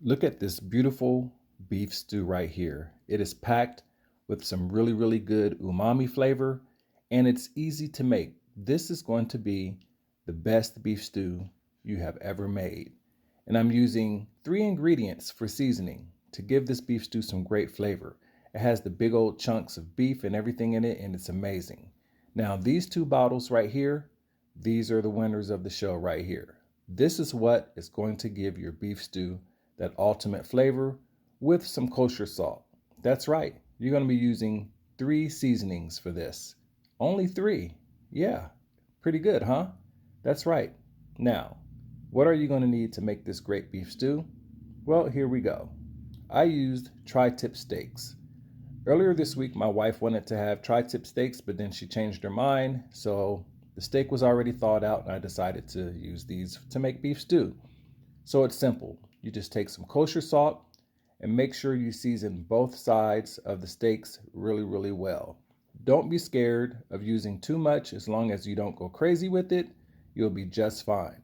Look at this beautiful beef stew right here. It is packed with some really good umami flavor, and it's easy to make. This is going to be the best beef stew you have ever made. And I'm using 3 ingredients for seasoning to give this beef stew some great flavor. It has the big old chunks of beef and everything in it, and it's amazing. Now, these 2 bottles right here, these are the winners of the show right here. This is what is going to give your beef stew that ultimate flavor with some kosher salt. That's right. You're going to be using 3 seasonings for this. Only 3. Yeah, pretty good, huh? That's right. Now, what are you going to need to make this great beef stew? Well, here we go. I used tri-tip steaks. Earlier this week, my wife wanted to have tri-tip steaks, but then she changed her mind. So the steak was already thawed out, and I decided to use these to make beef stew. So it's simple. You just take some kosher salt and make sure you season both sides of the steaks really well. Don't be scared of using too much. As long as you don't go crazy with it, you'll be just fine.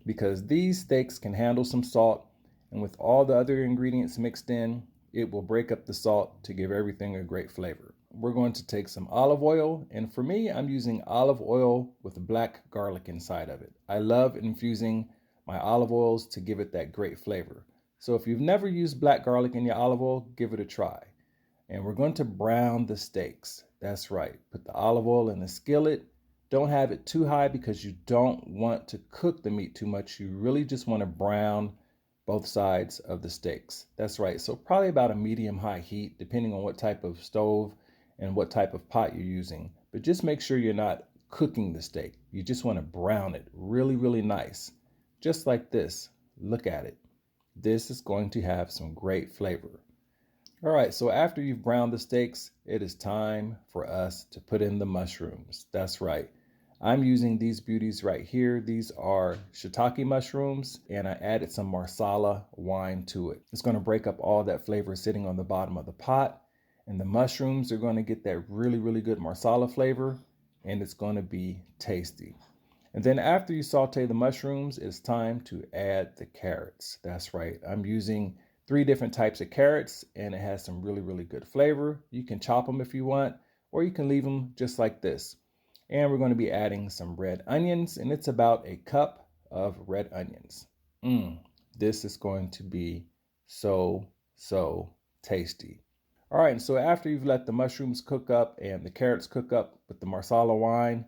Because these steaks can handle some salt, and with all the other ingredients mixed in, it will break up the salt to give everything a great flavor. We're going to take some olive oil, and for me, I'm using olive oil with black garlic inside of it. I love infusing my olive oils to give it that great flavor. So if you've never used black garlic in your olive oil, give it a try. And we're going to brown the steaks. That's right. Put the olive oil in the skillet. Don't have it too high because you don't want to cook the meat too much. You really just want to brown both sides of the steaks. That's right. So probably about a medium-high heat, depending on what type of stove and what type of pot you're using. But just make sure you're not cooking the steak. You just want to brown it really nice. Just like this. Look at it. This is going to have some great flavor. All right, so after you've browned the steaks, it is time for us to put in the mushrooms. That's right. I'm using these beauties right here. These are shiitake mushrooms, and I added some Marsala wine to it. It's going to break up all that flavor sitting on the bottom of the pot, and the mushrooms are going to get that really good Marsala flavor, and it's going to be tasty. And then after you saute the mushrooms, it's time to add the carrots. That's right. I'm using 3 different types of carrots, and it has some really good flavor. You can chop them if you want, or you can leave them just like this. And we're going to be adding some red onions, and it's about a cup of red onions. This is going to be so tasty. All right, and so after you've let the mushrooms cook up and the carrots cook up with the Marsala wine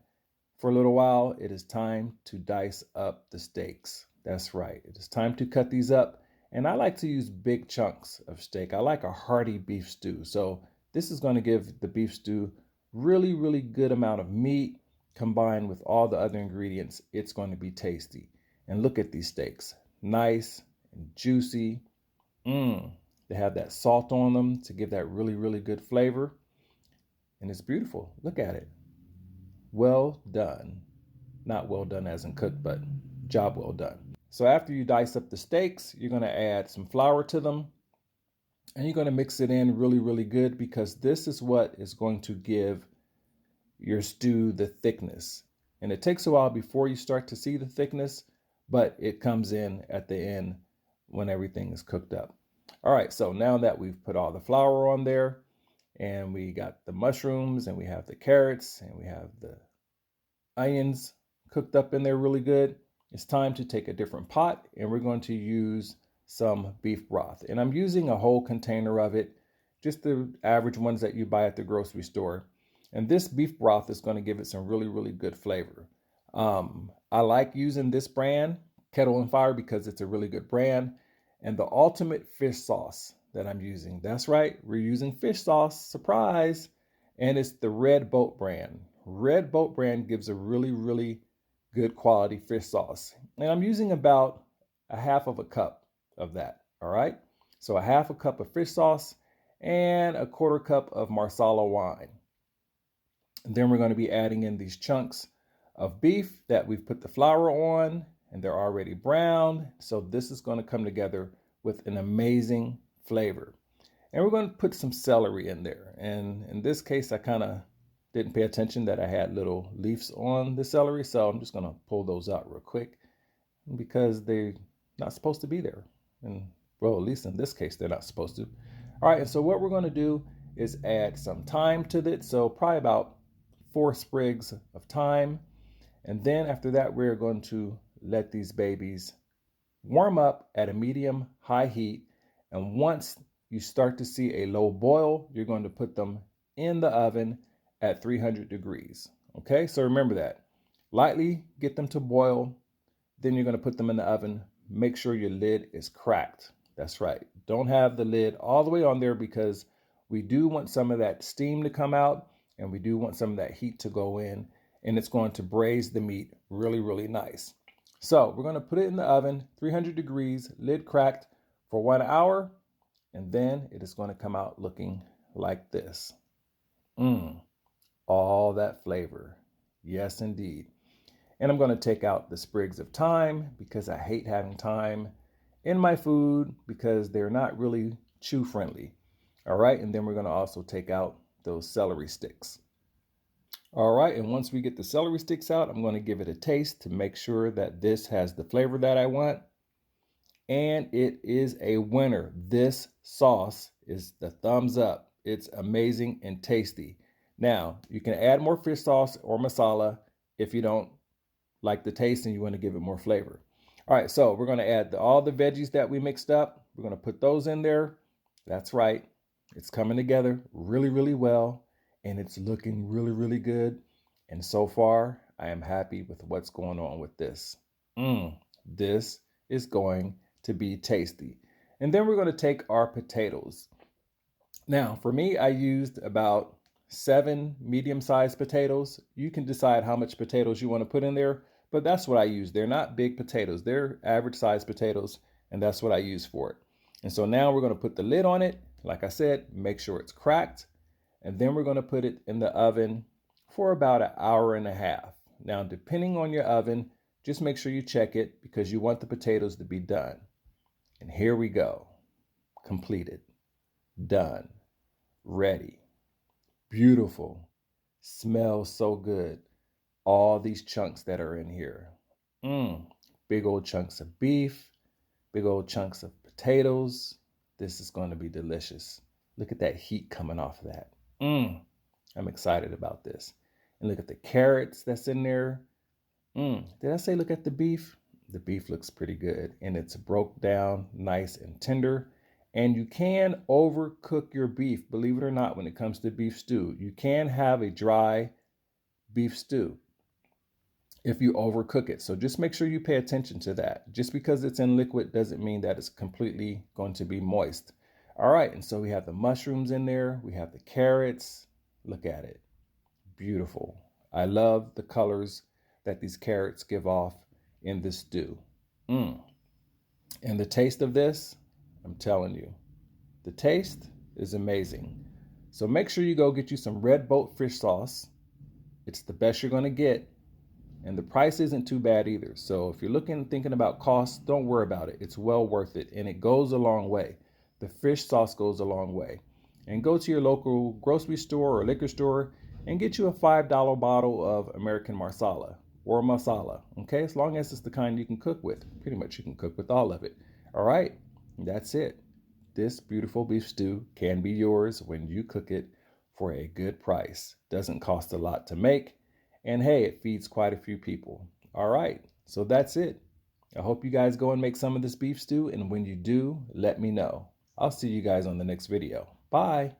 for a little while, it is time to dice up the steaks. That's right. It is time to cut these up. And I like to use big chunks of steak. I like a hearty beef stew. So this is going to give the beef stew really good amount of meat combined with all the other ingredients. It's going to be tasty. And look at these steaks. Nice and juicy. They have that salt on them to give that really good flavor. And it's beautiful. Look at it. Well done. Not well done as in cooked, but job well done. So after you dice up the steaks, you're going to add some flour to them, and you're going to mix it in really good, because this is what is going to give your stew the thickness. And it takes a while before you start to see the thickness, but it comes in at the end when everything is cooked up. All right, so now that we've put all the flour on there, and we got the mushrooms, and we have the carrots, and we have the onions cooked up in there really good, it's time to take a different pot, and we're going to use some beef broth. And I'm using a whole container of it, just the average ones that you buy at the grocery store. And this beef broth is going to give it some really good flavor. I like using this brand, Kettle and Fire, because it's a really good brand. And the ultimate fish sauce that I'm using, that's right, we're using fish sauce, surprise, and it's the Red Boat brand. Red Boat brand gives a really good quality fish sauce. And I'm using about a half of a cup of that, all right? So a half a cup of fish sauce and a quarter cup of Marsala wine. And then we're going to be adding in these chunks of beef that we've put the flour on, and they're already browned. So this is going to come together with an amazing flavor. And we're going to put some celery in there. And in this case, I kind of didn't pay attention that I had little leaves on the celery. So I'm just going to pull those out real quick because they're not supposed to be there. And Well, at least in this case, they're not supposed to. All right, and so what we're going to do is add some thyme to it. So probably about 4 sprigs of thyme. And then after that, we're going to let these babies warm up at a medium high heat. And once you start to see a low boil, you're going to put them in the oven at 300 degrees. Okay, so remember that. Lightly get them to boil. Then you're going to put them in the oven. Make sure your lid is cracked. That's right. Don't have the lid all the way on there because we do want some of that steam to come out and we do want some of that heat to go in, and it's going to braise the meat really, really nice. So we're going to put it in the oven, 300 degrees, lid cracked for 1 hour, and then it is going to come out looking like this. All that flavor. Yes, indeed. And I'm going to take out the sprigs of thyme because I hate having thyme in my food because they're not really chew friendly. All right, and then we're going to also take out those celery sticks. All right, and once we get the celery sticks out, I'm going to give it a taste to make sure that this has the flavor that I want. And it is a winner. This sauce is the thumbs up. It's amazing and tasty. Now, you can add more fish sauce or masala if you don't like the taste and you want to give it more flavor. All right, so we're going to add all the veggies that we mixed up. We're going to put those in there. That's right. It's coming together really, really well, and it's looking really, really good. And so far, I am happy with what's going on with this. This is going to be tasty. And then we're going to take our potatoes. Now, for me, I used about 7 medium-sized potatoes. You can decide how much potatoes you want to put in there, but that's what I use. They're not big potatoes. They're average-sized potatoes, and that's what I use for it. And so now we're going to put the lid on it. Like I said, make sure it's cracked, and then we're going to put it in the oven for about 1.5 hours. Now, depending on your oven, just make sure you check it because you want the potatoes to be done. And here we go. Completed. Done. Ready. Beautiful. Smells so good. All these chunks that are in here. Big old chunks of beef. Big old chunks of potatoes. This is going to be delicious. Look at that heat coming off of that. I'm excited about this. And look at the carrots that's in there. Did I say look at the beef? The beef looks pretty good. And it's broke down nice and tender. And you can overcook your beef, believe it or not, when it comes to beef stew. You can have a dry beef stew if you overcook it. So just make sure you pay attention to that. Just because it's in liquid doesn't mean that it's completely going to be moist. All right, and so we have the mushrooms in there. We have the carrots. Look at it. Beautiful. I love the colors that these carrots give off in this stew. And the taste of this, I'm telling you, the taste is amazing. So make sure you go get you some Red Boat fish sauce. It's the best you're going to get. And the price isn't too bad either. So if you're thinking about cost, don't worry about it. It's well worth it. And it goes a long way. The fish sauce goes a long way. And go to your local grocery store or liquor store and get you a $5 bottle of American Marsala or masala. Okay, as long as it's the kind you can cook with. Pretty much you can cook with all of it. All right, that's it. This beautiful beef stew can be yours when you cook it for a good price. Doesn't cost a lot to make. And hey, it feeds quite a few people. All right, so that's it. I hope you guys go and make some of this beef stew. And when you do, let me know. I'll see you guys on the next video. Bye.